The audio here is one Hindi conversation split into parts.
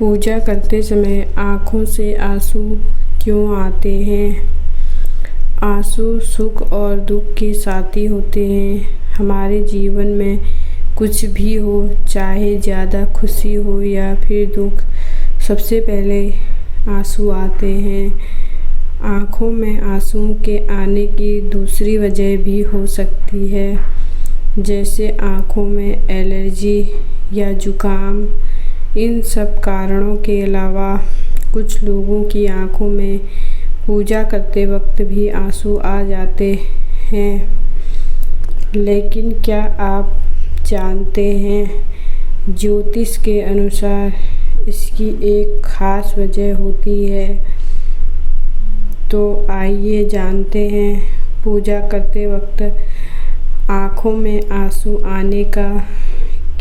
पूजा करते समय आँखों से आंसू क्यों आते हैं? आंसू सुख और दुख के साथी होते हैं। हमारे जीवन में कुछ भी हो, चाहे ज़्यादा खुशी हो या फिर दुख, सबसे पहले आंसू आते हैं। आँखों में आंसुओं के आने की दूसरी वजह भी हो सकती है, जैसे आँखों में एलर्जी या जुकाम। इन सब कारणों के अलावा कुछ लोगों की आँखों में पूजा करते वक्त भी आंसू आ जाते हैं। लेकिन क्या आप जानते हैं, ज्योतिष के अनुसार इसकी एक खास वजह होती है। तो आइए जानते हैं, पूजा करते वक्त आँखों में आंसू आने का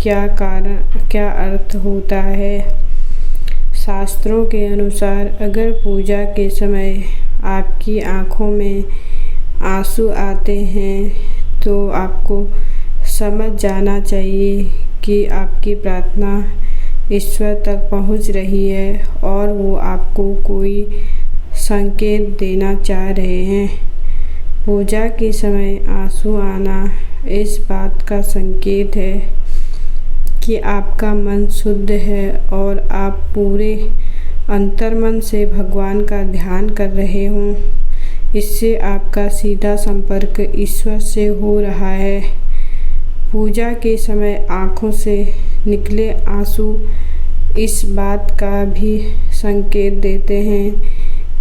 क्या अर्थ होता है। शास्त्रों के अनुसार अगर पूजा के समय आपकी आँखों में आंसू आते हैं तो आपको समझ जाना चाहिए कि आपकी प्रार्थना ईश्वर तक पहुंच रही है और वो आपको कोई संकेत देना चाह रहे हैं। पूजा के समय आंसू आना इस बात का संकेत है कि आपका मन शुद्ध है और आप पूरे अंतर्मन से भगवान का ध्यान कर रहे हों। इससे आपका सीधा संपर्क ईश्वर से हो रहा है। पूजा के समय आँखों से निकले आंसू इस बात का भी संकेत देते हैं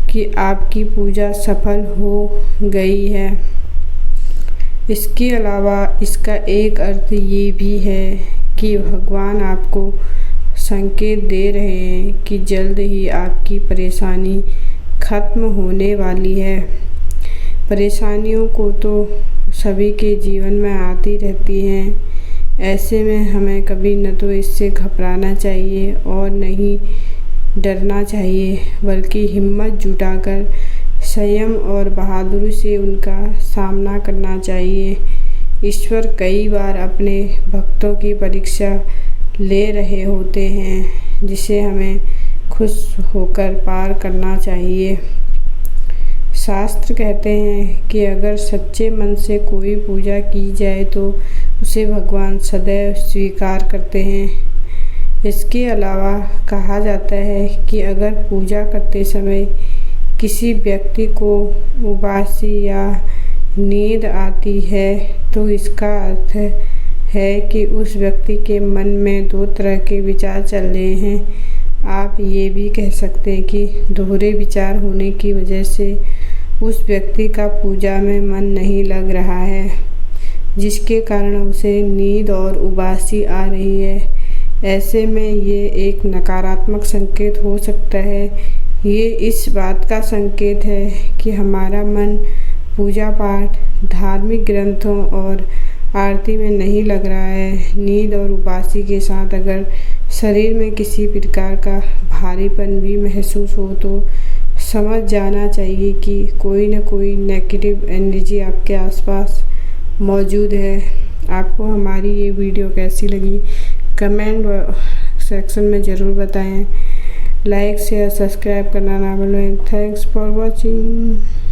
कि आपकी पूजा सफल हो गई है। इसके अलावा इसका एक अर्थ ये भी है कि भगवान आपको संकेत दे रहे हैं कि जल्द ही आपकी परेशानी खत्म होने वाली है। परेशानियों को तो सभी के जीवन में आती रहती हैं। ऐसे में हमें कभी न तो इससे घबराना चाहिए और न ही डरना चाहिए, बल्कि हिम्मत जुटाकर संयम और बहादुरी से उनका सामना करना चाहिए। ईश्वर कई बार अपने भक्तों की परीक्षा ले रहे होते हैं, जिसे हमें खुश होकर पार करना चाहिए। शास्त्र कहते हैं कि अगर सच्चे मन से कोई पूजा की जाए तो उसे भगवान सदैव स्वीकार करते हैं। इसके अलावा कहा जाता है कि अगर पूजा करते समय किसी व्यक्ति को उबासी या नींद आती है तो इसका अर्थ है कि उस व्यक्ति के मन में दो तरह के विचार चल रहे हैं। आप ये भी कह सकते हैं कि दोहरे विचार होने की वजह से उस व्यक्ति का पूजा में मन नहीं लग रहा है, जिसके कारण उसे नींद और उबासी आ रही है। ऐसे में ये एक नकारात्मक संकेत हो सकता है। ये इस बात का संकेत है कि हमारा मन पूजा पाठ, धार्मिक ग्रंथों और आरती में नहीं लग रहा है। नींद और उबासी के साथ अगर शरीर में किसी प्रकार का भारीपन भी महसूस हो तो समझ जाना चाहिए कि कोई न कोई नेगेटिव एनर्जी आपके आसपास मौजूद है। आपको हमारी ये वीडियो कैसी लगी कमेंट सेक्शन में ज़रूर बताएं। लाइक शेयर सब्सक्राइब करना ना भूलें। Thanks for watching.